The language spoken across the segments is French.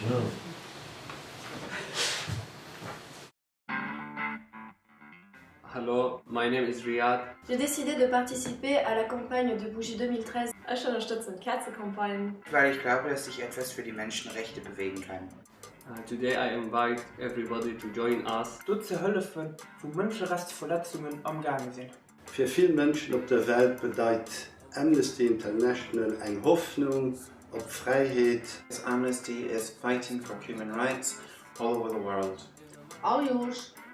No. Hallo, my name is Riyad. J'ai décidé de participer à la campagne de Bougie 2013. Ich unterstütze eine Kerzenkampagne. Weil ich glaube, dass ich etwas für die Menschenrechte bewegen kann. Today I invite everybody to join us. Dort zu helfen, wo Menschenrechtsverletzungen am Gange sind. Für viele Menschen auf der Welt bedeutet Amnesty International eine Hoffnung auf Freiheit. Amnesty is fighting for human rights all over the world. Al jaar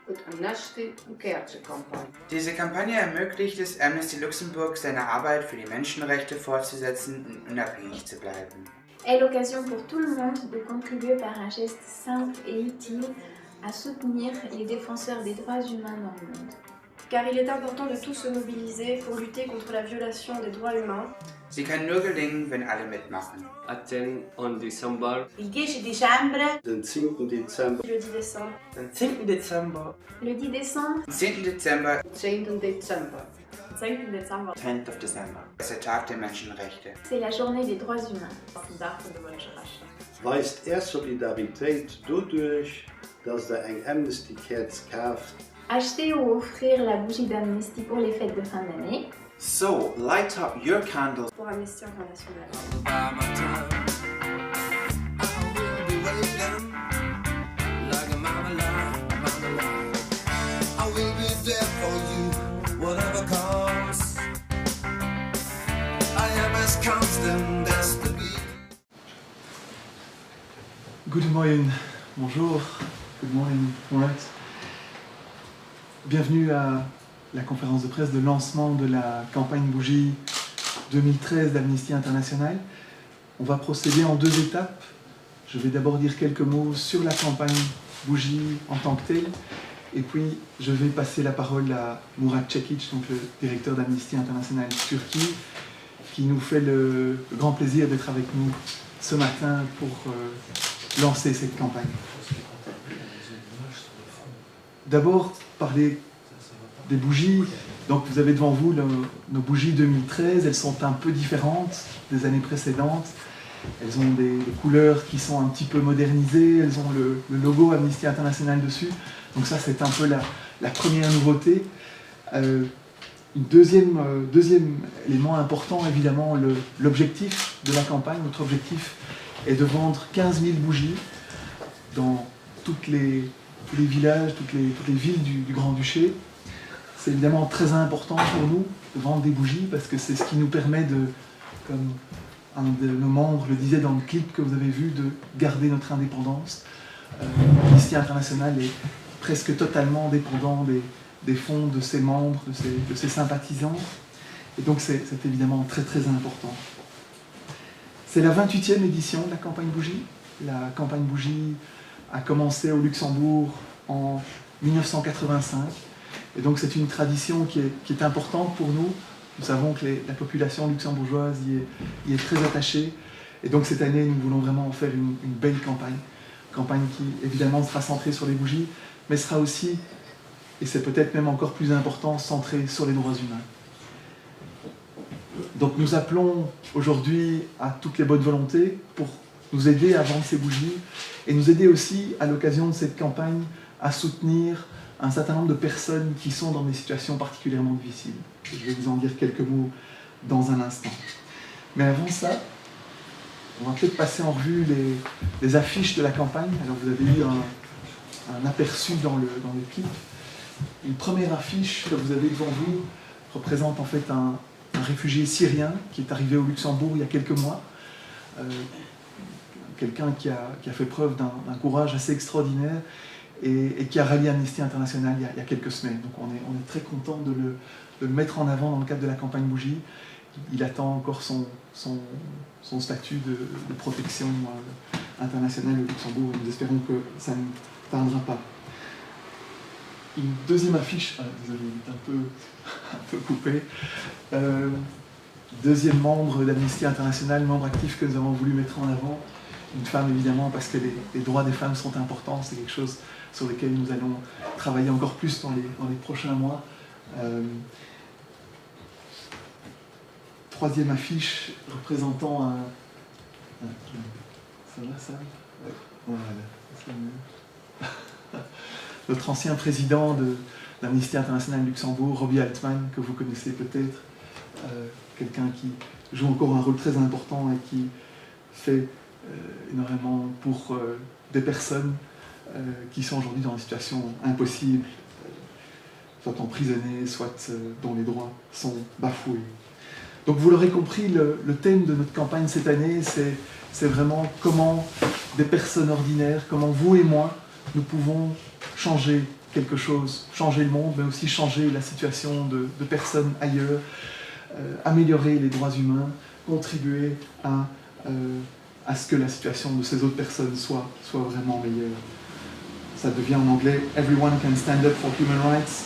wird Amnesty eine Kerzenkampagne. Diese Kampagne ermöglicht es Amnesty Luxembourg, seine Arbeit für die Menschenrechte fortzusetzen und unabhängig zu bleiben. Est l'occasion pour tout le monde de contribuer par un geste simple et utile à soutenir les défenseurs des droits humains dans le monde. Car il est important de tous se mobiliser pour lutter contre la violation des droits humains. Sie kann nur gelingen, wenn alle mitmachen. Attend on December. Il 10 dicembre. Den 10. Dezember. Le 10 décembre. Den 10. Dezember. Le 10 décembre. Am 10. Dezember. 10. Dezember. 10. Dezember. 10th of December. ist der Tag der Menschenrechte. C'est la journée des droits humains. Den Tag der Menschenrechte. Weist er Solidarität dadurch, dass er ein Amnesty-Kerz kauft. Acheter ou offrir la bougie d'Amnesty pour les fêtes de fin d'année. So, light up your candles. Pour Amnesty International. Good morning, bonjour, good morning, right. Bienvenue à la conférence de presse de lancement de la campagne Bougie 2013 d'Amnesty International. On va procéder en deux étapes. Je vais d'abord dire quelques mots sur la campagne Bougie en tant que telle, et puis je vais passer la parole à Murat Cekic, donc le directeur d'Amnesty International Turquie, qui nous fait le grand plaisir d'être avec nous ce matin pour lancer cette campagne. D'abord, parler des bougies. Donc vous avez devant vous nos bougies 2013, elles sont un peu différentes des années précédentes. Elles ont des couleurs qui sont un petit peu modernisées, elles ont le logo Amnesty International dessus. Donc ça c'est un peu la première nouveauté. Deuxième élément important, évidemment, l'objectif de la campagne. Notre objectif est de vendre 15 000 bougies dans tous les villages, toutes les villes du Grand-Duché. C'est évidemment très important pour nous de vendre des bougies parce que c'est ce qui nous permet de, comme un de nos membres le disait dans le clip que vous avez vu, de garder notre indépendance. Amnesty International est presque totalement dépendant des fonds de ses membres, de ses sympathisants. Et donc c'est évidemment très très important. C'est la 28e édition de la campagne Bougie. La campagne Bougie a commencé au Luxembourg en 1985. Et donc c'est une tradition qui est importante pour nous. Nous savons que la population luxembourgeoise y est très attachée. Et donc cette année, nous voulons vraiment faire une belle campagne. Campagne qui évidemment sera centrée sur les bougies, mais sera aussi, et c'est peut-être même encore plus important, centrée sur les droits humains. Donc nous appelons aujourd'hui à toutes les bonnes volontés pour nous aider à vendre ces bougies et nous aider aussi à l'occasion de cette campagne à soutenir un certain nombre de personnes qui sont dans des situations particulièrement difficiles. Je vais vous en dire quelques mots dans un instant. Mais avant ça, on va peut-être passer en revue les affiches de la campagne. Alors vous avez eu un aperçu dans le clip. Une première affiche que vous avez devant vous représente en fait un réfugié syrien qui est arrivé au Luxembourg il y a quelques mois. Quelqu'un qui a fait preuve d'un courage assez extraordinaire et qui a rallié Amnesty International il y a quelques semaines. Donc on est très content de le mettre en avant dans le cadre de la campagne Bougie. Il attend encore son statut de protection internationale au Luxembourg et nous espérons que ça ne tardera pas. Une deuxième affiche, désolé, un peu coupé. Deuxième membre d'Amnesty International, membre actif que nous avons voulu mettre en avant. Une femme évidemment parce que les droits des femmes sont importants, c'est quelque chose sur lequel nous allons travailler encore plus dans les prochains mois. Troisième affiche représentant ça va ça? Voilà, c'est mieux. Notre ancien président de l'Amnesty international Luxembourg, Robbie Altman, que vous connaissez peut-être, quelqu'un qui joue encore un rôle très important et qui fait énormément pour des personnes qui sont aujourd'hui dans une situation impossible, soit emprisonnées, soit dont les droits sont bafoués. Donc vous l'aurez compris, le thème de notre campagne cette année, c'est vraiment comment des personnes ordinaires, comment vous et moi, nous pouvons changer quelque chose, changer le monde, mais aussi changer la situation de personnes ailleurs, améliorer les droits humains, contribuer à ce que la situation de ces autres personnes soit vraiment meilleure. Ça devient en anglais « Everyone can stand up for human rights »,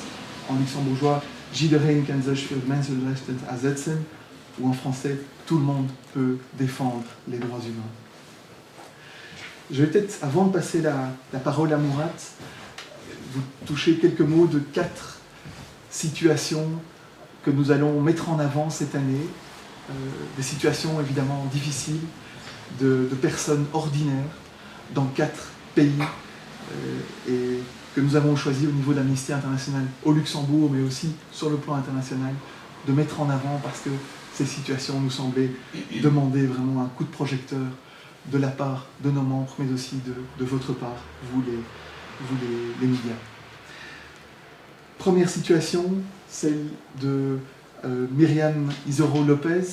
en luxembourgeois « Iedereen kan zich voor mensenrechten aanzetten » ou en français « Tout le monde peut défendre les droits humains ». Je vais peut-être, avant de passer la parole à Mourad, vous toucher quelques mots de 4 situations que nous allons mettre en avant cette année, des situations évidemment difficiles, de personnes ordinaires dans 4 pays et que nous avons choisi au niveau d'Amnesty International au Luxembourg, mais aussi sur le plan international, de mettre en avant parce que ces situations nous semblaient demander vraiment un coup de projecteur de la part de nos membres, mais aussi de votre part, vous les médias. Première situation, celle de Myriam Isoro Lopez.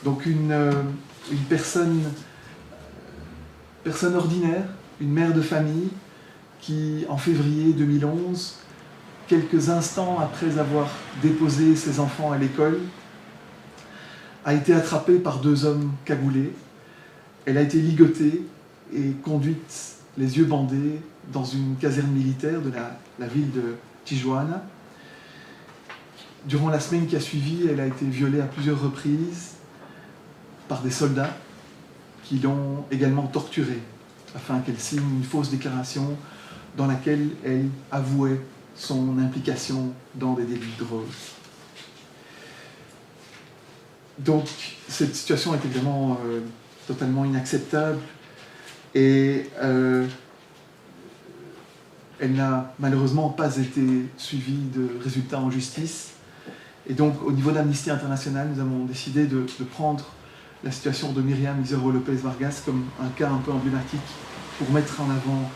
Donc une personne ordinaire, une mère de famille, qui en février 2011, quelques instants après avoir déposé ses enfants à l'école, a été attrapée par 2 hommes cagoulés. Elle a été ligotée et conduite les yeux bandés dans une caserne militaire de la ville de Tijuana. Durant la semaine qui a suivi, elle a été violée à plusieurs reprises par des soldats qui l'ont également torturée afin qu'elle signe une fausse déclaration dans laquelle elle avouait son implication dans des délits de drogue. Donc cette situation est évidemment totalement inacceptable et elle n'a malheureusement pas été suivie de résultats en justice. Et donc au niveau d'Amnesty International, nous avons décidé de prendre la situation de Myriam Isoro Lopez Vargas comme un cas un peu emblématique pour mettre en avant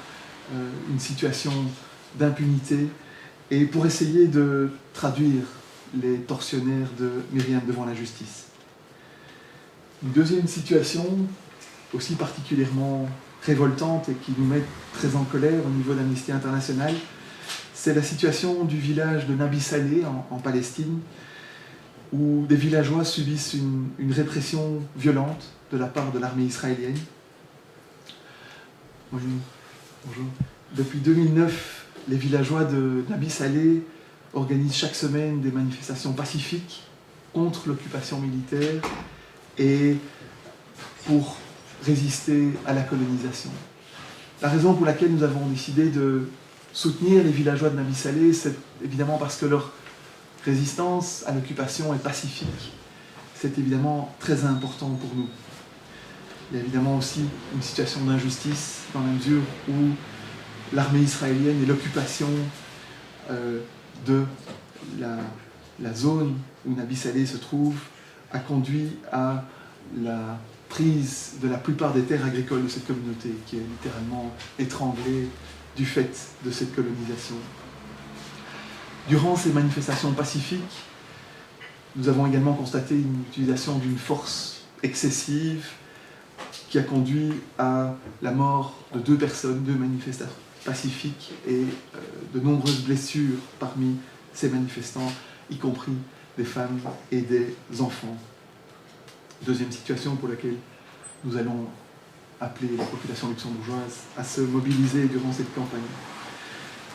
une situation d'impunité et pour essayer de traduire les tortionnaires de Myriam devant la justice. Une deuxième situation, aussi particulièrement révoltante et qui nous met très en colère au niveau d'Amnesty International, c'est la situation du village de Nabi Saleh en Palestine, où des villageois subissent une répression violente de la part de l'armée israélienne. Bonjour. Depuis 2009, les villageois de Nabi Saleh organisent chaque semaine des manifestations pacifiques contre l'occupation militaire et pour résister à la colonisation. La raison pour laquelle nous avons décidé de soutenir les villageois de Nabi Saleh, c'est évidemment parce que leur résistance à l'occupation est pacifique. C'est évidemment très important pour nous. Il y a évidemment aussi une situation d'injustice dans la mesure où l'armée israélienne et l'occupation de la zone où Nabi Saleh se trouve a conduit à la prise de la plupart des terres agricoles de cette communauté qui est littéralement étranglée du fait de cette colonisation. Durant ces manifestations pacifiques, nous avons également constaté une utilisation d'une force excessive qui a conduit à la mort de 2 personnes, 2 manifestants pacifiques et de nombreuses blessures parmi ces manifestants, y compris des femmes et des enfants. Deuxième situation pour laquelle nous allons appeler la population luxembourgeoise à se mobiliser durant cette campagne.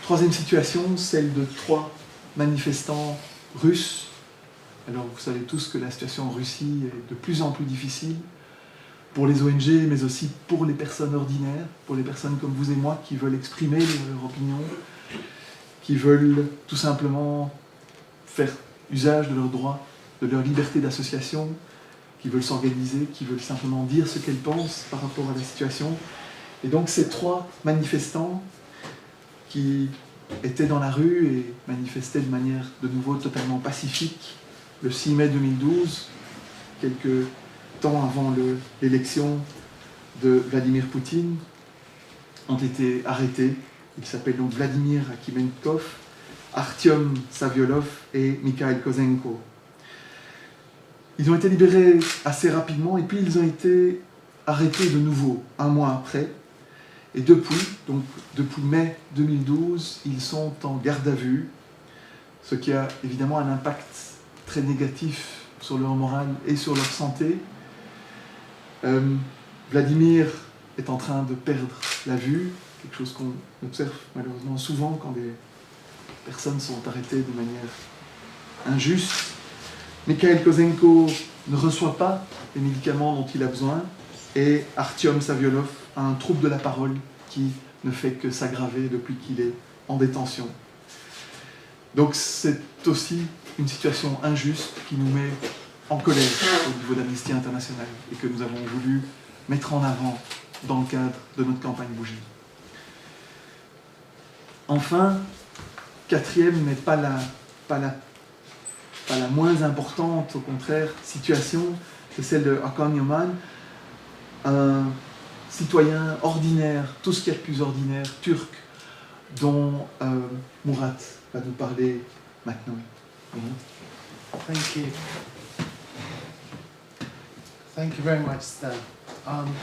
Troisième situation, celle de 3 manifestants russes. Alors vous savez tous que la situation en Russie est de plus en plus difficile pour les ONG, mais aussi pour les personnes ordinaires, pour les personnes comme vous et moi qui veulent exprimer leur opinion, qui veulent tout simplement faire usage de leurs droits, de leur liberté d'association, qui veulent s'organiser, qui veulent simplement dire ce qu'elles pensent par rapport à la situation. Et donc ces 3 manifestants qui étaient dans la rue et manifestaient de manière de nouveau totalement pacifique le 6 mai 2012, quelques temps avant l'élection de Vladimir Poutine, ont été arrêtés. Ils s'appellent donc Vladimir Akimenkov, Artyom Saviolov et Mikhail Kozenko. Ils ont été libérés assez rapidement et puis ils ont été arrêtés de nouveau un mois après. Et depuis mai 2012, ils sont en garde à vue, ce qui a évidemment un impact très négatif sur leur morale et sur leur santé. Vladimir est en train de perdre la vue, quelque chose qu'on observe malheureusement souvent quand des personnes sont arrêtées de manière injuste. Mikhail Kozenko ne reçoit pas les médicaments dont il a besoin et Artyom Saviolov a un trouble de la parole qui ne fait que s'aggraver depuis qu'il est en détention. Donc c'est aussi une situation injuste qui nous met en colère au niveau d'Amnesty International et que nous avons voulu mettre en avant dans le cadre de notre campagne Bougies. Enfin, 4e, mais pas la moins importante, au contraire, situation, c'est celle de Hakan Yaman, un citoyen ordinaire, tout ce qu'il y a de plus ordinaire, turc, dont Murat va nous parler maintenant. Thank you. Thank you very much, Stan.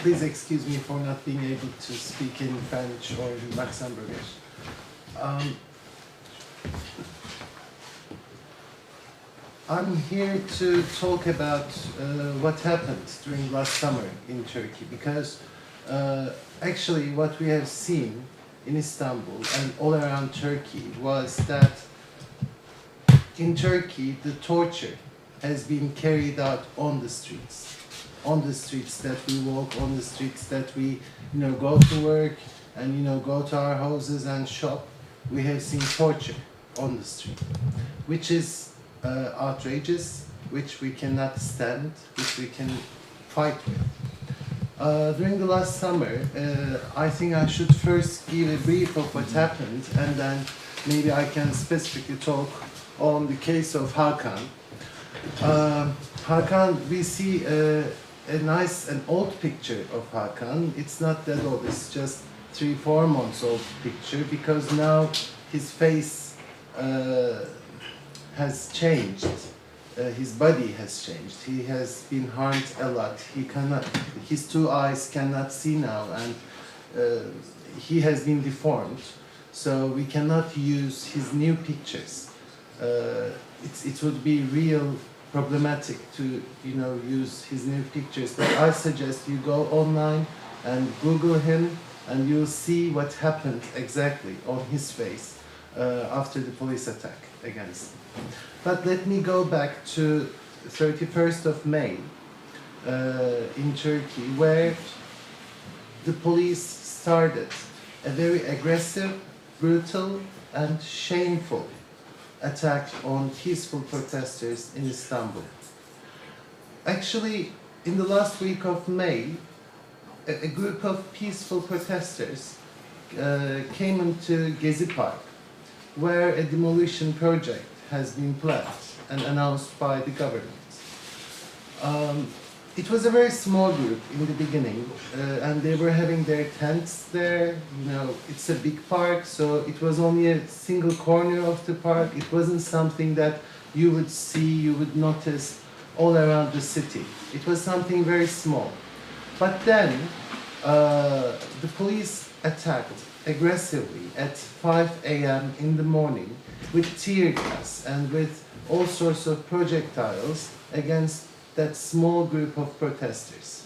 Please excuse me for not being able to speak in French or in Luxembourgish. I'm here to talk about what happened during last summer in Turkey, because actually what we have seen in Istanbul and all around Turkey was that in Turkey the torture has been carried out on the streets that we walk, on the streets that we go to work and go to our houses and shop. We have seen torture on the street, which is outrageous, which we cannot stand, which we can fight with. During the last summer, I think I should first give a brief of what happened, and then maybe I can specifically talk on the case of Hakan. Hakan, we see a nice and old picture of Hakan. It's not that old, it's just 3-4 months old picture, because now his face has changed. His body has changed. He has been harmed a lot. His 2 eyes cannot see now, and he has been deformed. So we cannot use his new pictures. It would be real problematic to use his new pictures. But I suggest you go online and Google him, and you'll see what happened exactly on his face after the police attack against him. But let me go back to 31st of May in Turkey, where the police started a very aggressive, brutal and shameful attack on peaceful protesters in Istanbul. Actually, in the last week of May, a group of peaceful protesters came into Gezi Park, where a demolition project has been planned and announced by the government. It was a very small group in the beginning, and they were having their tents there. It's a big park, so it was only a single corner of the park. It wasn't something that you would see, you would notice all around the city. It was something very small. But then the police attacked aggressively at 5 a.m. in the morning with tear gas and with all sorts of projectiles against that small group of protesters.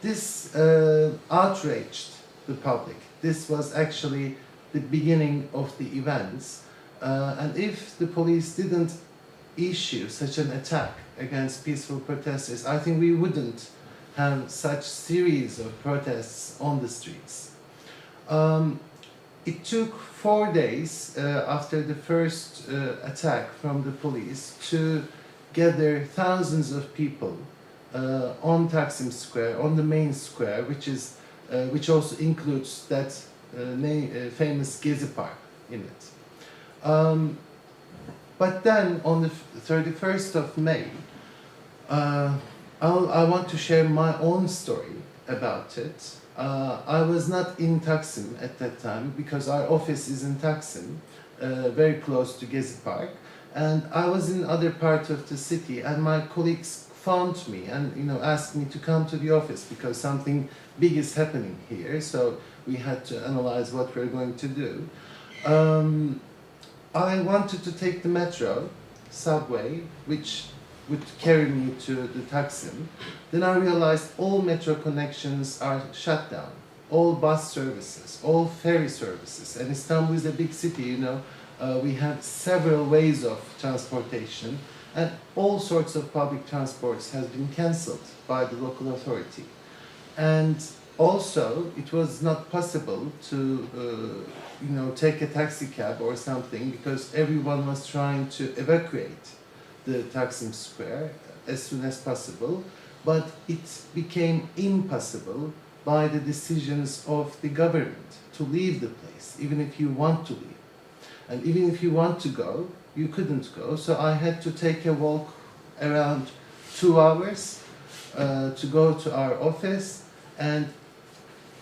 This outraged the public. This was actually the beginning of the events. And if the police didn't issue such an attack against peaceful protesters, I think we wouldn't have such series of protests on the streets. It took 4 days after the first attack from the police to gather thousands of people on Taksim Square, on the main square, which also includes that famous Gezi Park in it. But then on the 31st of May, I want to share my own story about it. I was not in Taksim at that time because our office is in Taksim, very close to Gezi Park, and I was in other part of the city, and my colleagues found me and asked me to come to the office because something big is happening here, so we had to analyze what we're going to do. I wanted to take the metro, subway, which would carry me to the Taksim. Then I realized all metro connections are shut down, all bus services, all ferry services, and Istanbul is a big city, we have several ways of transportation, and all sorts of public transports has been cancelled by the local authority. And also, it was not possible to, take a taxi cab or something because everyone was trying to evacuate the Taksim Square as soon as possible, but it became impossible by the decisions of the government to leave the place, even if you want to leave. And even if you want to go, you couldn't go, so I had to take a walk around 2 hours to go to our office, and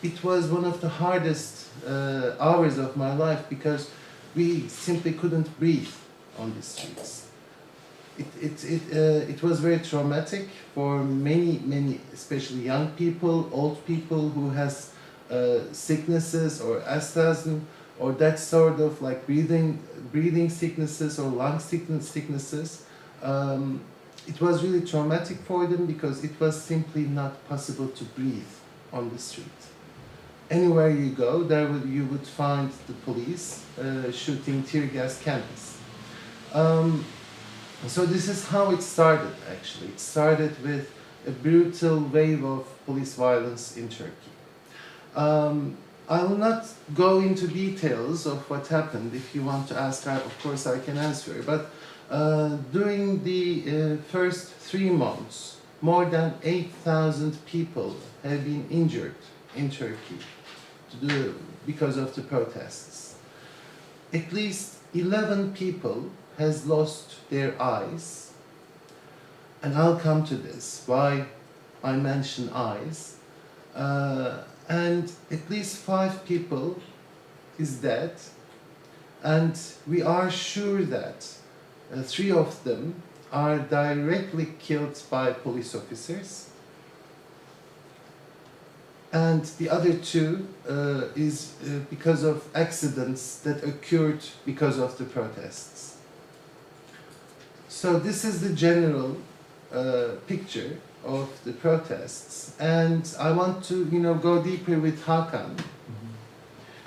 it was one of the hardest hours of my life because we simply couldn't breathe on the streets. It was very traumatic for many, especially young people, old people who has sicknesses or asthma or that sort of like breathing sicknesses or lung sicknesses. It was really traumatic for them because it was simply not possible to breathe on the street. Anywhere you go, you would find the police shooting tear gas cannons. So this is how it started, actually. It started with a brutal wave of police violence in Turkey. I will not go into details of what happened. If you want to ask, of course I can answer. But during the first 3 months, more than 8,000 people have been injured in Turkey because of the protests. At least 11 people has lost their eyes, and I'll come to this, why I mention eyes, and at least 5 people is dead, and we are sure that 3 of them are directly killed by police officers, and the other 2 is because of accidents that occurred because of the protests. So this is the general picture of the protests, and I want to, go deeper with Hakan.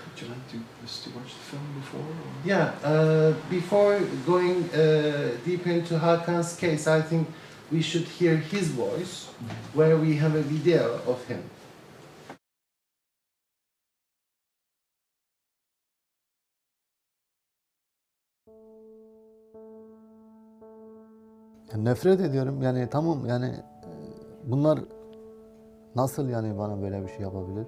Would you like to watch the film before? Or? Yeah, before going deeper into Hakan's case, I think we should hear his voice, where we have a video of him. Nefret ediyorum yani tamam yani bunlar nasıl yani bana böyle bir şey yapabilir?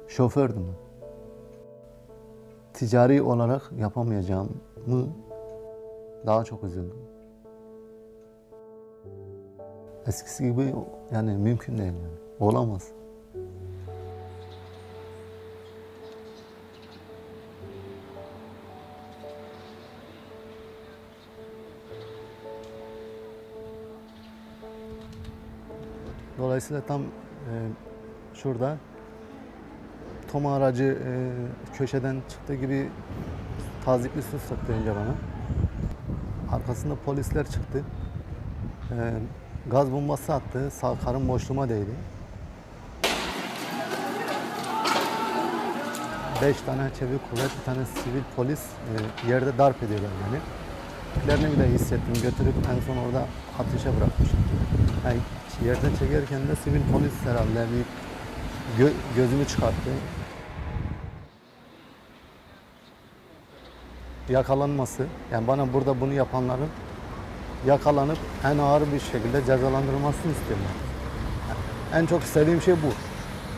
Şofördüm. Ticari olarak yapamayacağımı daha çok üzüldüm. Eskisi gibi yani mümkün değil yani. Olamaz. Dolayısıyla tam şurada Toma aracı köşeden çıktığı gibi tazikli su sıktı önce bana. Arkasında polisler çıktı. Gaz bombası attı. Sağ karın boşluğuma değdi. 5 tane çevik kuvvet, bir tane sivil polis yerde darp ediyorlar beni. Tüplerini bile hissettim. Götürüp en son orada ateşe bırakmıştım. Yani yerden çekerken de sivil polis herhalde bir gözümü çıkarttı. Yakalanması, yani bana burada bunu yapanların yakalanıp en ağır bir şekilde cezalandırılmasını istiyorum. En çok istediğim şey bu.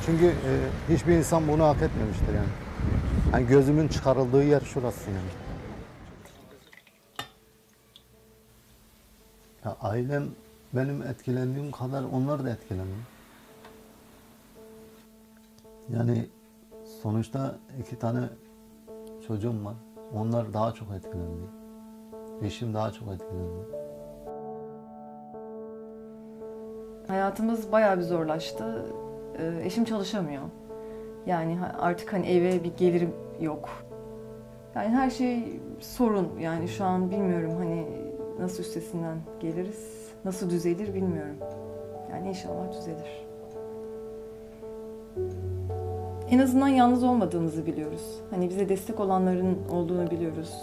Çünkü hiçbir insan bunu hak etmemiştir yani. Yani gözümün çıkarıldığı yer şurası yani. Ya ailem benim etkilendiğim kadar onlar da etkileniyor. Yani sonuçta 2 tane çocuğum var. Onlar daha çok etkilendi. Eşim daha çok etkilendi. Hayatımız bayağı bir zorlaştı. Eşim çalışamıyor. Yani artık hani eve bir gelirim yok. Yani her şey sorun. Yani şu an bilmiyorum hani nasıl üstesinden geliriz, nasıl düzelir bilmiyorum. Yani inşallah düzelir. En azından yalnız olmadığımızı biliyoruz. Hani bize destek olanların olduğunu biliyoruz.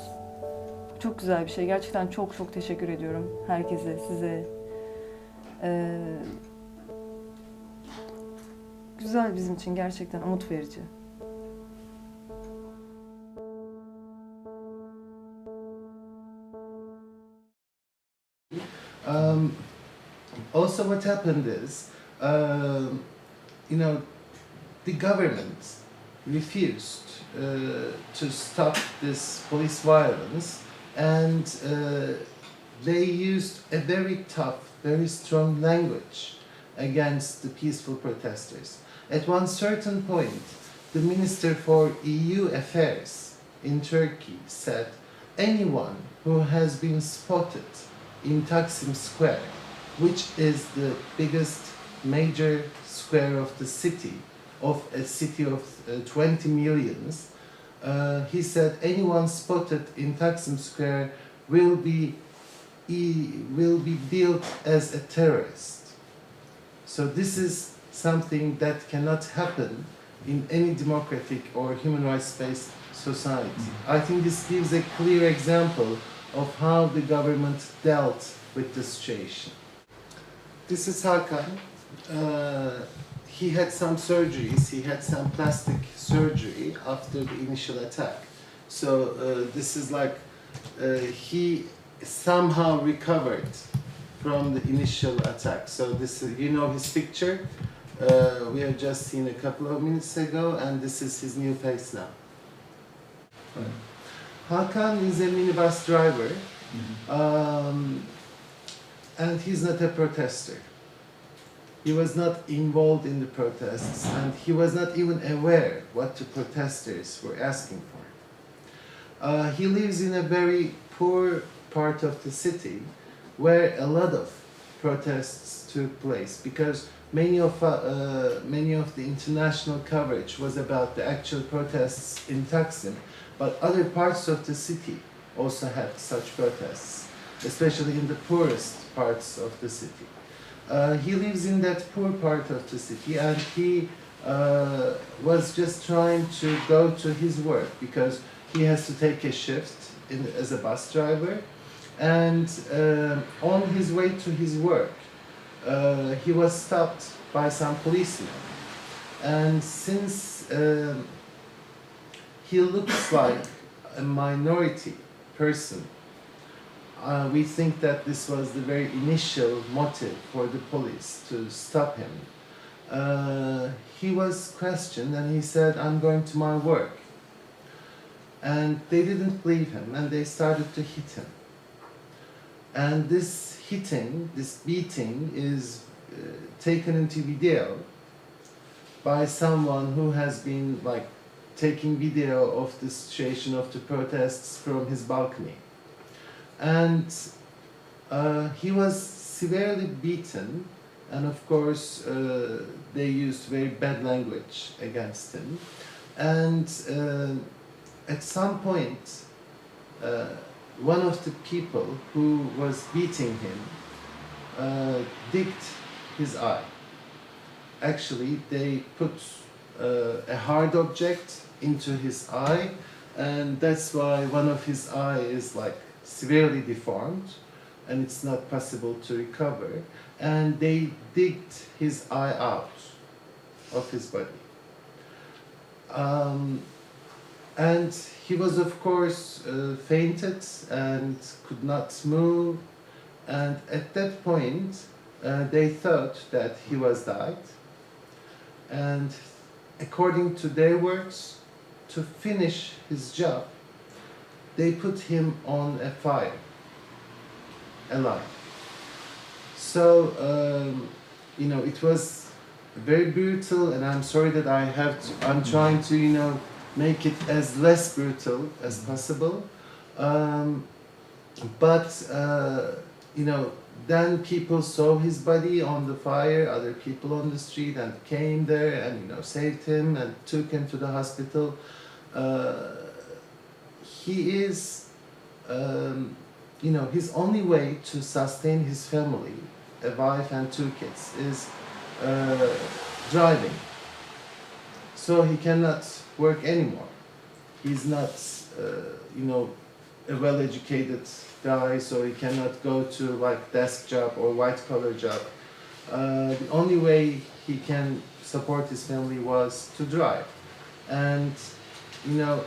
Çok güzel bir şey. Gerçekten çok çok teşekkür ediyorum herkese, size. Güzel bizim için gerçekten umut verici. Also, what happened is, the government refused to stop this police violence, and they used a very tough, very strong language against the peaceful protesters. At one certain point, the Minister for EU Affairs in Turkey said, anyone who has been spotted in Taksim Square, which is the biggest major square of the city, of a city of 20 millions, he said anyone spotted in Taksim Square will be dealt as a terrorist. So this is something that cannot happen in any democratic or human rights-based society. I think this gives a clear example of how the government dealt with the situation. This is Hakan. He had some surgeries, he had some plastic surgery after the initial attack. So this is like he somehow recovered from the initial attack. So this is, you know his picture, we have just seen a couple of minutes ago, and this is his new face now. Hakan is a minibus driver, and he's not a protester. He was not involved in the protests, and he was not even aware what the protesters were asking for. He lives in a very poor part of the city where a lot of protests took place, because many of the international coverage was about the actual protests in Taksim, but other parts of the city also had such protests, especially in the poorest parts of the city. He lives in that poor part of the city, and he was just trying to go to his work because he has to take a shift as a bus driver. And on his way to his work, he was stopped by some policemen. And since he looks like a minority person, we think that this was the very initial motive for the police to stop him. He was questioned and he said, "I'm going to my work." And they didn't believe him, and they started to hit him. And this hitting, this beating is taken into video by someone who has been like taking video of the situation of the protests from his balcony. And he was severely beaten, and of course they used very bad language against him. And at some point, one of the people who was beating him digged his eye. Actually, they put a hard object into his eye, and that's why one of his eye is like severely deformed, and it's not possible to recover. And they digged his eye out of his body. And he was, of course, fainted and could not move. And at that point, they thought that he was died. And according to their words, to finish his job, they put him on a fire, alive. So, you know, it was very brutal, and I'm sorry that I'm trying to, you know, make it as less brutal as possible. You know, then people saw his body on the fire, other people on the street, and came there and, you know, saved him and took him to the hospital. He is, you know, his only way to sustain his family, a wife and 2 kids, is driving. So he cannot work anymore. He's not, you know, a well-educated guy, so he cannot go to like desk job or white-collar job. The only way he can support his family was to drive. And, you know,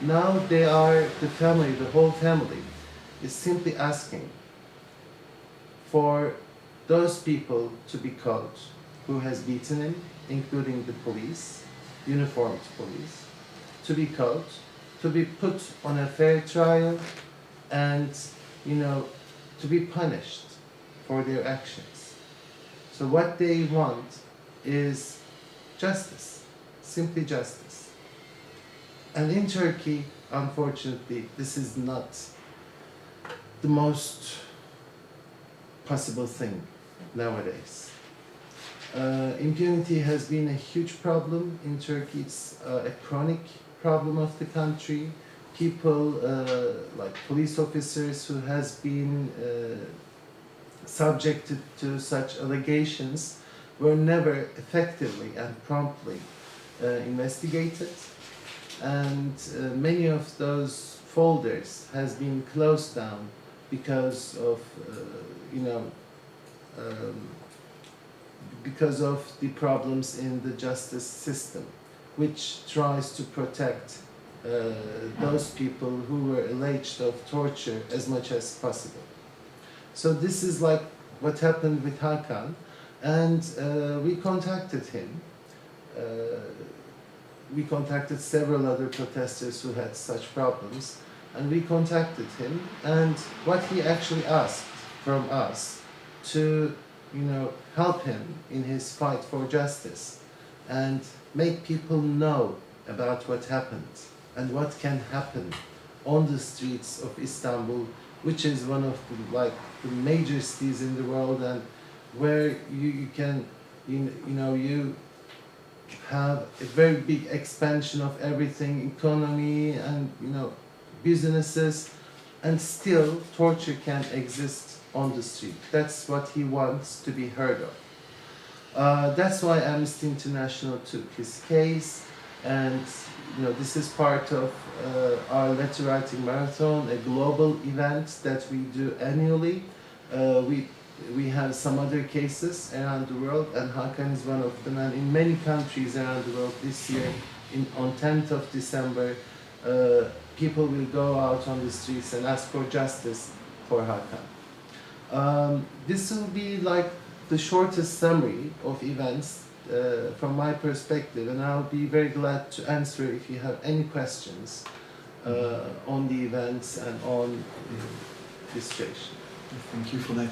now they are, the family, the whole family, is simply asking for those people to be caught who has beaten him, including the police, uniformed police, to be caught, to be put on a fair trial, and, you know, to be punished for their actions. So what they want is justice, simply justice. And in Turkey, unfortunately, this is not the most possible thing nowadays. Impunity has been a huge problem in Turkey. It's a chronic problem of the country. People, like police officers who has been subjected to such allegations, were never effectively and promptly investigated. And many of those folders has been closed down because of, you know, because of the problems in the justice system, which tries to protect those people who were alleged of torture as much as possible. So this is like what happened with Hakan, and we contacted him. We contacted several other protesters who had such problems, and we contacted him, and what he actually asked from us to, you know, help him in his fight for justice and make people know about what happened and what can happen on the streets of Istanbul, which is one of the major cities in the world, and where you can, you know, you have a very big expansion of everything, economy and, you know, businesses, and still torture can exist on the street. That's what he wants to be heard of. That's why Amnesty International took his case, and, you know, this is part of our letter writing marathon, a global event that we do annually. We have some other cases around the world, and Hakan is one of them, and in many countries around the world this year, on 10th of December, people will go out on the streets and ask for justice for Hakan. This will be like the shortest summary of events from my perspective, and I'll be very glad to answer if you have any questions on the events and on the situation. Thank you for that.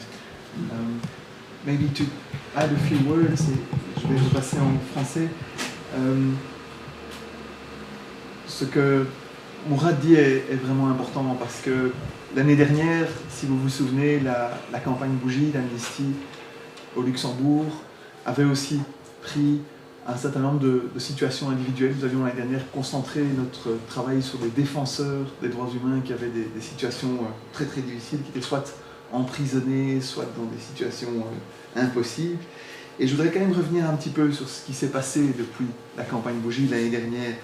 Maybe to add a few words, et je vais repasser en français. Ce que Mourad dit est vraiment important, parce que l'année dernière, si vous vous souvenez, la campagne Bougies d'Amnesty au Luxembourg avait aussi pris un certain nombre de situations individuelles. Nous avions l'année dernière concentré notre travail sur des défenseurs des droits humains qui avaient des situations très très difficiles, qui étaient soit emprisonnés, soit dans des situations impossibles. Et je voudrais quand même revenir un petit peu sur ce qui s'est passé depuis la campagne Bougies l'année dernière.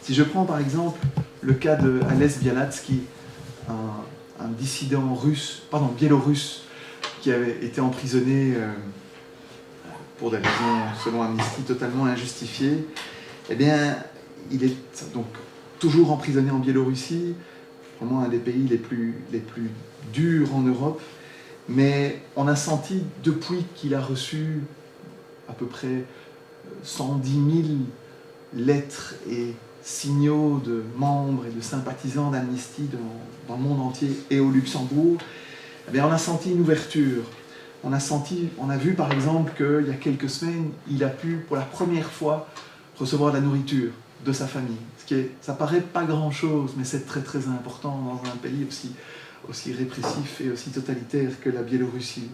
Si je prends par exemple le cas de Ales Bialatsky, un dissident biélorusse qui avait été emprisonné pour des raisons, selon Amnesty, totalement injustifiées, eh bien, il est donc toujours emprisonné en Biélorussie, vraiment un des pays les plus durs en Europe. Mais on a senti, depuis qu'il a reçu à peu près 110 000 lettres et signaux de membres et de sympathisants d'Amnesty dans le monde entier et au Luxembourg, eh bien, on a senti une ouverture. On a vu par exemple qu'il y a quelques semaines, il a pu pour la première fois recevoir de la nourriture de sa famille. Ça paraît pas grand-chose, mais c'est très très important dans un pays aussi répressif et aussi totalitaire que la Biélorussie.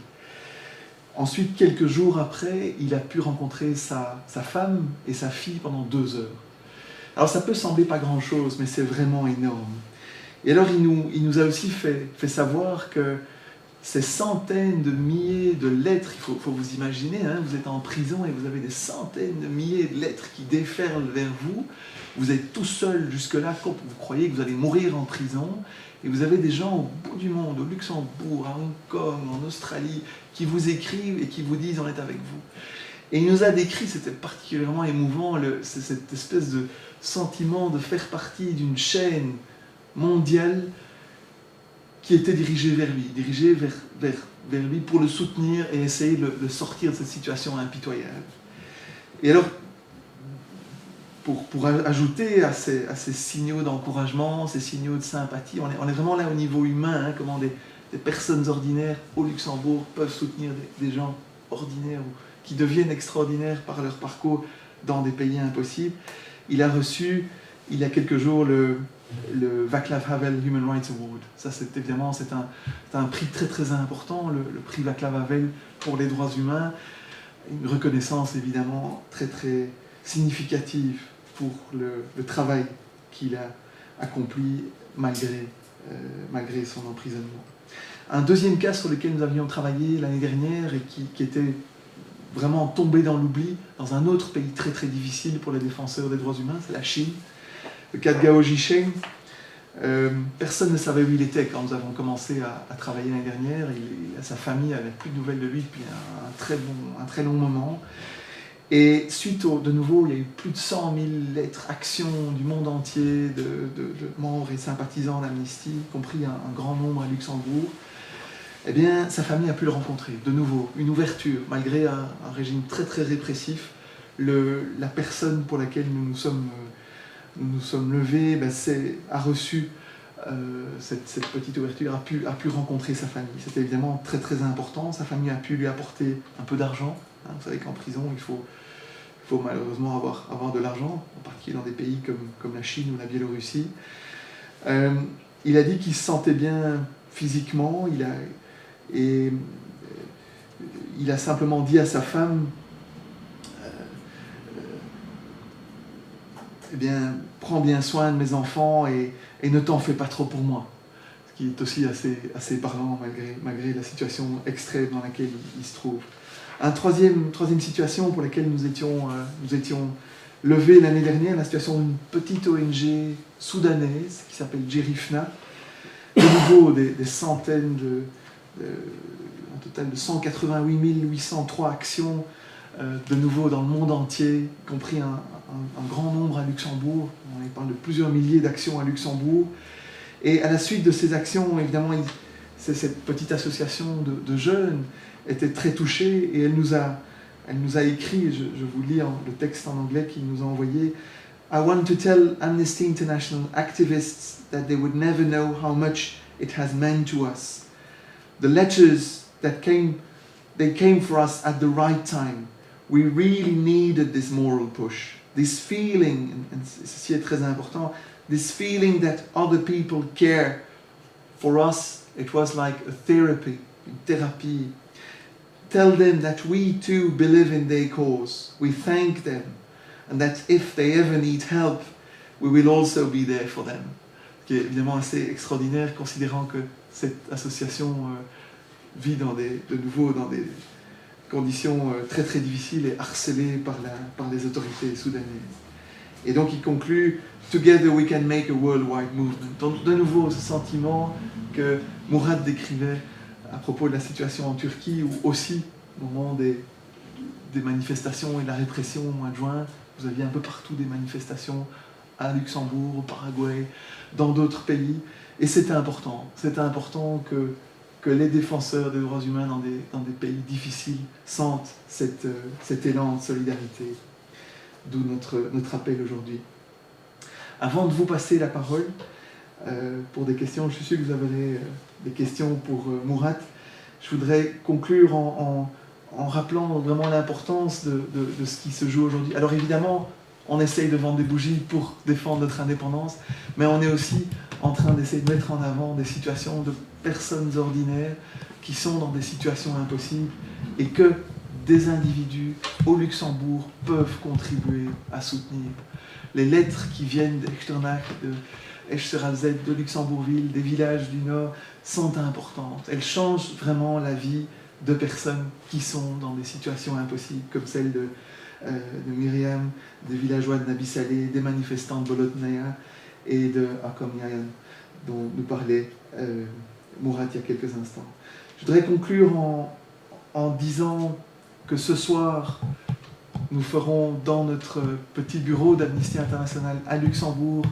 Ensuite, quelques jours après, il a pu rencontrer sa femme et sa fille pendant 2 heures. Alors ça peut sembler pas grand-chose, mais c'est vraiment énorme. Et alors il nous a aussi fait savoir que ces centaines de milliers de lettres, il faut vous imaginer, hein, vous êtes en prison et vous avez des centaines de milliers de lettres qui déferlent vers vous, vous êtes tout seul jusque-là, quand vous croyez que vous allez mourir en prison, et vous avez des gens au bout du monde, au Luxembourg, à Hong Kong, en Australie, qui vous écrivent et qui vous disent « on est avec vous ». Et il nous a décrit, c'était particulièrement émouvant, cette espèce de sentiment de faire partie d'une chaîne mondiale qui était dirigée vers lui pour le soutenir et essayer de le sortir de cette situation impitoyable. Et alors, pour ajouter à ces signaux d'encouragement, ces signaux de sympathie, on est vraiment là au niveau humain, hein, comment des personnes ordinaires au Luxembourg peuvent soutenir des gens ordinaires ou qui deviennent extraordinaires par leur parcours dans des pays impossibles. Il a reçu, il y a quelques jours, le Václav Havel Human Rights Award. Ça, c'est évidemment un prix très très important, le prix Václav Havel pour les droits humains. Une reconnaissance évidemment très très significative pour le travail qu'il a accompli malgré son emprisonnement. Un deuxième cas sur lequel nous avions travaillé l'année dernière et qui était vraiment tombé dans l'oubli, dans un autre pays très très difficile pour les défenseurs des droits humains, c'est la Chine. Le cas de Gao Zhisheng, personne ne savait où il était quand nous avons commencé à travailler l'année dernière. Sa famille n'avait plus de nouvelles de lui depuis un très long moment. Et suite de nouveau, il y a eu plus de 100 000 lettres, actions du monde entier, de membres et sympathisants d'Amnesty, y compris un grand nombre à Luxembourg. Eh bien, sa famille a pu le rencontrer, de nouveau, une ouverture, malgré un régime très très répressif. La personne pour laquelle nous nous sommes levés a reçu cette petite ouverture, a pu rencontrer sa famille. C'était évidemment très très important. Sa famille a pu lui apporter un peu d'argent. Hein, vous savez qu'en prison, il faut malheureusement avoir de l'argent, en particulier dans des pays comme la Chine ou la Biélorussie. Il a dit qu'il se sentait bien physiquement, il a simplement dit à sa femme eh bien, prends bien soin de mes enfants et ne t'en fais pas trop pour moi. Ce qui est aussi assez parlant malgré la situation extrême dans laquelle il se trouve. Une troisième situation pour laquelle nous étions levés l'année dernière, la situation d'une petite ONG soudanaise qui s'appelle Jerifna. De nouveau, des centaines un total de 188 803 actions, de nouveau dans le monde entier, y compris un grand nombre à Luxembourg. On parle de plusieurs milliers d'actions à Luxembourg. Et à la suite de ces actions, évidemment, cette petite association de jeunes était très touchée et elle nous a écrit, je vous lis le texte en anglais qu'il nous a envoyé. I want to tell Amnesty International activists that they would never know how much it has meant to us. The letters that came for us at the right time. We really needed this moral push. This feeling, and ceci est très important, this feeling that other people care. For us, it was like a therapy, une thérapie. Tell them that we too believe in their cause. We thank them. And that if they ever need help, we will also be there for them. Ce qui est évidemment assez extraordinaire, considérant que cette association vit de nouveau dans des conditions très très difficiles et harcelée par les autorités soudanaises. Et donc il conclut « Together we can make a worldwide movement ». Donc de nouveau ce sentiment que Mourad décrivait à propos de la situation en Turquie, où aussi, au moment des manifestations et de la répression au mois de juin, vous aviez un peu partout des manifestations à Luxembourg, au Paraguay, dans d'autres pays. Et c'était important. C'était important que que les défenseurs des droits humains dans des pays difficiles sentent cet élan de solidarité, d'où notre appel aujourd'hui. Avant de vous passer la parole, pour des questions, je suis sûr que vous avez des questions pour Murat, je voudrais conclure en rappelant vraiment l'importance de ce qui se joue aujourd'hui. Alors évidemment, on essaye de vendre des bougies pour défendre notre indépendance, mais on est aussi en train d'essayer de mettre en avant des situations de personnes ordinaires qui sont dans des situations impossibles et que des individus au Luxembourg peuvent contribuer à soutenir. Les lettres qui viennent d'Echternach, de Eschteralzet, de Luxembourgville, des villages du Nord, sont importantes. Elles changent vraiment la vie de personnes qui sont dans des situations impossibles, comme celle de Myriam, des villageois de Nabi Saleh, des manifestants de Bolotnaya et de Akom Yayan, dont nous parlait Murat il y a quelques instants. Je voudrais conclure en disant que ce soir, nous ferons dans notre petit bureau d'Amnesty International à Luxembourg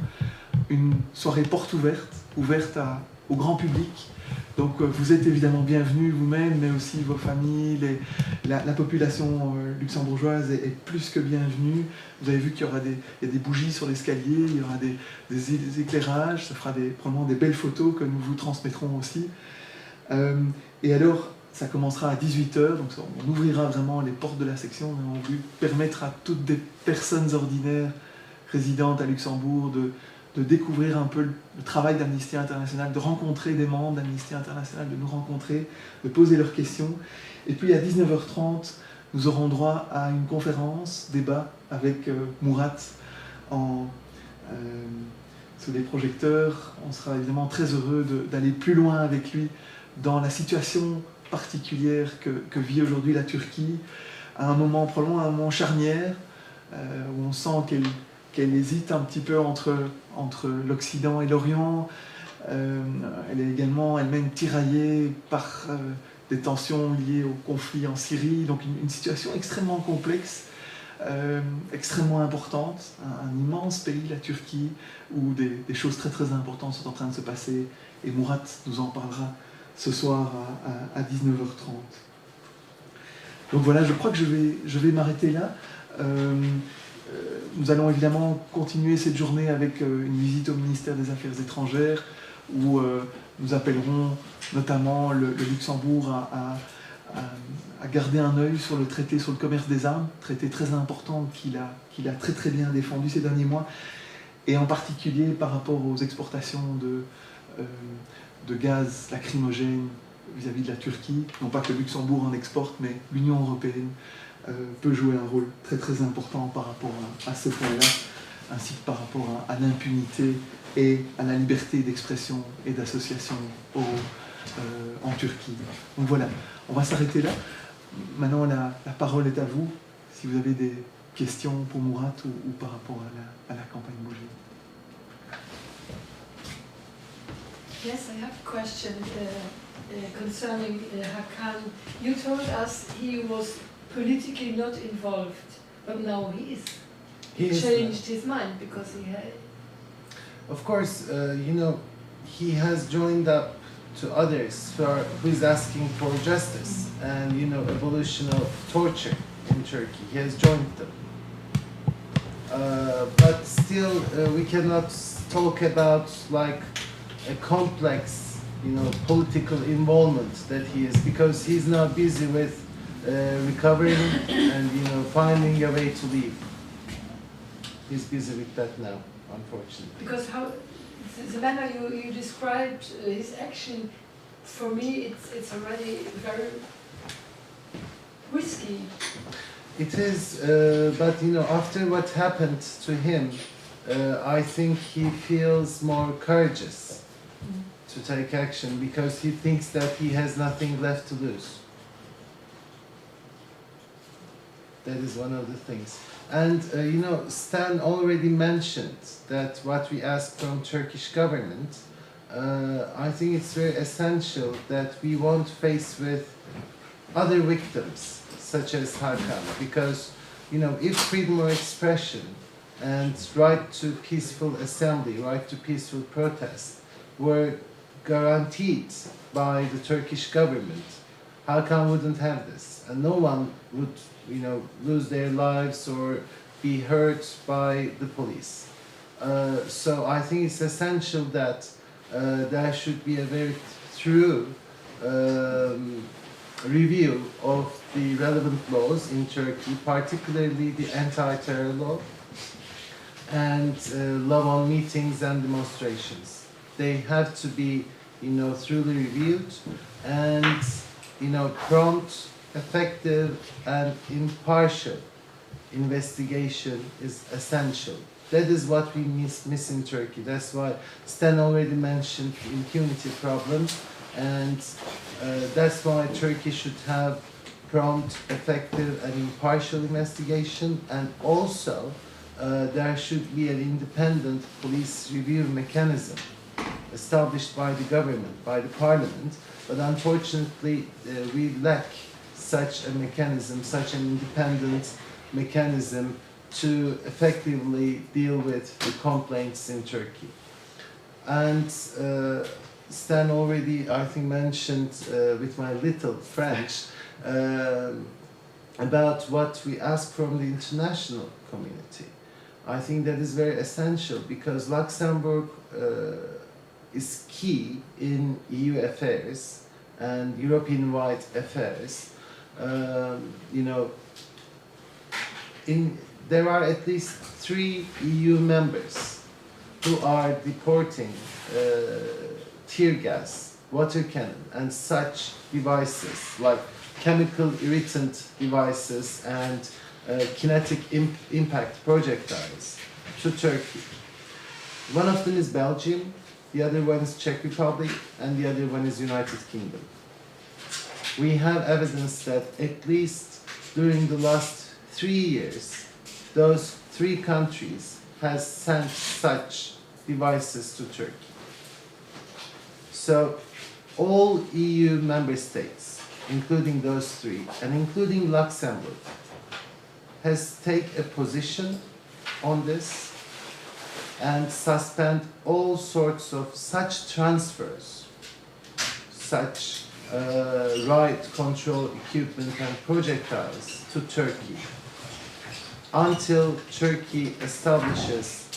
une soirée porte ouverte au grand public. Donc vous êtes évidemment bienvenus vous-même, mais aussi vos familles, la population luxembourgeoise est plus que bienvenue. Vous avez vu qu'il y aura des bougies sur l'escalier, il y aura des éclairages, ça fera probablement des belles photos que nous vous transmettrons aussi. Et alors, ça commencera à 18h, donc on ouvrira vraiment les portes de la section et on veut permettre à toutes des personnes ordinaires résidentes à Luxembourg de découvrir un peu le travail d'Amnesty International, de rencontrer des membres d'Amnesty International, de nous rencontrer, de poser leurs questions. Et puis à 19h30, nous aurons droit à une conférence, débat avec Murat sous les projecteurs. On sera évidemment très heureux d'aller plus loin avec lui dans la situation particulière que vit aujourd'hui la Turquie, à un moment, probablement un moment charnière, où on sent qu'elle hésite un petit peu entre l'Occident et l'Orient. Elle est également elle-même tiraillée par des tensions liées au conflit en Syrie, donc une situation extrêmement complexe, extrêmement importante, un immense pays, la Turquie, où des choses très très importantes sont en train de se passer, et Murat nous en parlera ce soir à 19h30. Donc voilà, je crois que je vais m'arrêter là. Nous allons évidemment continuer cette journée avec une visite au ministère des Affaires étrangères où nous appellerons notamment le Luxembourg à garder un œil sur le traité sur le commerce des armes, traité très important qu'il a très très bien défendu ces derniers mois, et en particulier par rapport aux exportations de gaz lacrymogène vis-à-vis de la Turquie. Non pas que le Luxembourg en exporte, mais l'Union européenne peut jouer un rôle très très important par rapport à ce point-là, ainsi que par rapport à l'impunité et à la liberté d'expression et d'association en Turquie. Donc voilà, on va s'arrêter là. Maintenant, la parole est à vous, si vous avez des questions pour Murat ou par rapport à la campagne Bougie. Yes, I have a question concerning Hakan. You told us he was politically not involved, but now he is. He changed his mind because he had... Of course, he has joined up to others who is asking for justice and, abolition of torture in Turkey. He has joined them. But still, we cannot talk about like a complex, political involvement that he is, because he's now busy with recovering and, finding a way to leave. He's busy with that now, unfortunately. Because the manner you described his action, for me, it's already very risky. It is, but after what happened to him, I think he feels more courageous to take action because he thinks that he has nothing left to lose. That is one of the things. And Stan already mentioned that what we ask from Turkish government, I think it's very essential that we won't face with other victims such as Hakan, because if freedom of expression and right to peaceful assembly, right to peaceful protest were guaranteed by the Turkish government. How come we wouldn't have this? And no one would, lose their lives or be hurt by the police. So I think it's essential that there should be a very thorough review of the relevant laws in Turkey, particularly the anti-terror law and law on meetings and demonstrations. They have to be, thoroughly reviewed, and prompt, effective, and impartial investigation is essential. That is what we miss in Turkey. That's why Stan already mentioned the impunity problem, and that's why Turkey should have prompt, effective, and impartial investigation, and also there should be an independent police review mechanism established by the government, by the parliament, but unfortunately we lack such a mechanism, such an independent mechanism to effectively deal with the complaints in Turkey. And Stan already, I think, mentioned with my little French about what we ask from the international community. I think that is very essential because Luxembourg is key in EU affairs and European-wide affairs. There are at least 3 EU members who are deporting tear gas, water cannon, and such devices like chemical irritant devices and kinetic impact projectiles to Turkey. One of them is Belgium, the other one is Czech Republic, and the other one is United Kingdom. We have evidence that at least during the last 3 years, those 3 countries has sent such devices to Turkey. So all EU member states, including those 3, and including Luxembourg, has taken a position on this and suspend all sorts of such transfers, such riot control equipment and projectiles to Turkey until Turkey establishes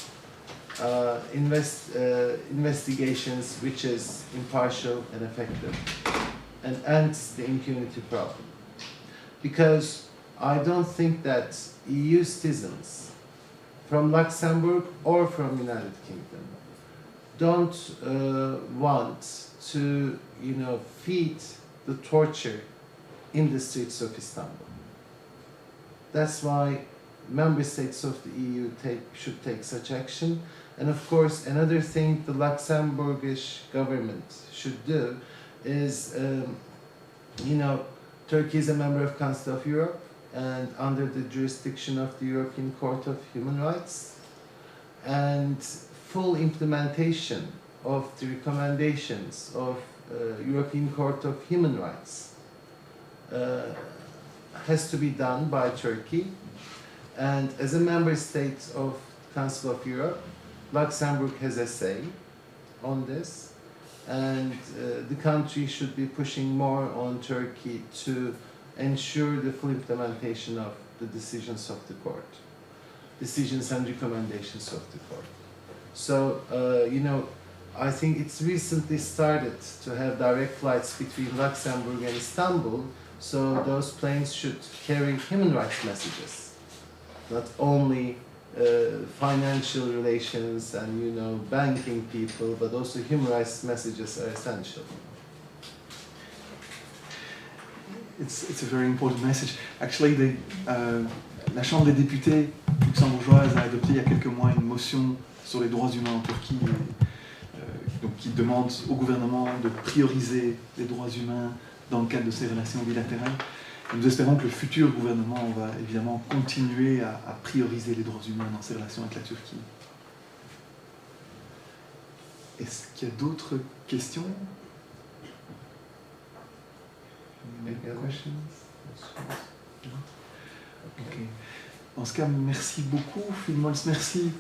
investigations which is impartial and effective and ends the impunity problem. Because I don't think that EU citizens from Luxembourg or from United Kingdom don't want to, feed the torture in the streets of Istanbul. That's why member states of the EU should take such action. And of course, another thing the Luxembourgish government should do is, Turkey is a member of Council of Europe and under the jurisdiction of the European Court of Human Rights, and full implementation of the recommendations of European Court of Human Rights has to be done by Turkey. And as a member state of Council of Europe, Luxembourg has a say on this, and the country should be pushing more on Turkey to ensure the full implementation of the decisions of the court, decisions and recommendations of the court. So, I think it's recently started to have direct flights between Luxembourg and Istanbul, so those planes should carry human rights messages, not only financial relations and banking people, but also human rights messages are essential. It's a very important message. Actually, la Chambre des députés luxembourgeoise a adopté il y a quelques mois une motion sur les droits humains en Turquie, donc qui demande au gouvernement de prioriser les droits humains dans le cadre de ses relations bilatérales. Et nous espérons que le futur gouvernement va évidemment continuer à prioriser les droits humains dans ses relations avec la Turquie. Est-ce qu'il y a d'autres questions? Okay. En ce cas, merci beaucoup, Phil Mols, merci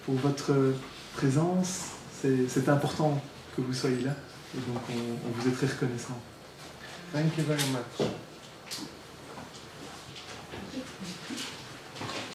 pour votre présence. C'est important que vous soyez là. Et donc on vous est très reconnaissant. Thank you very much.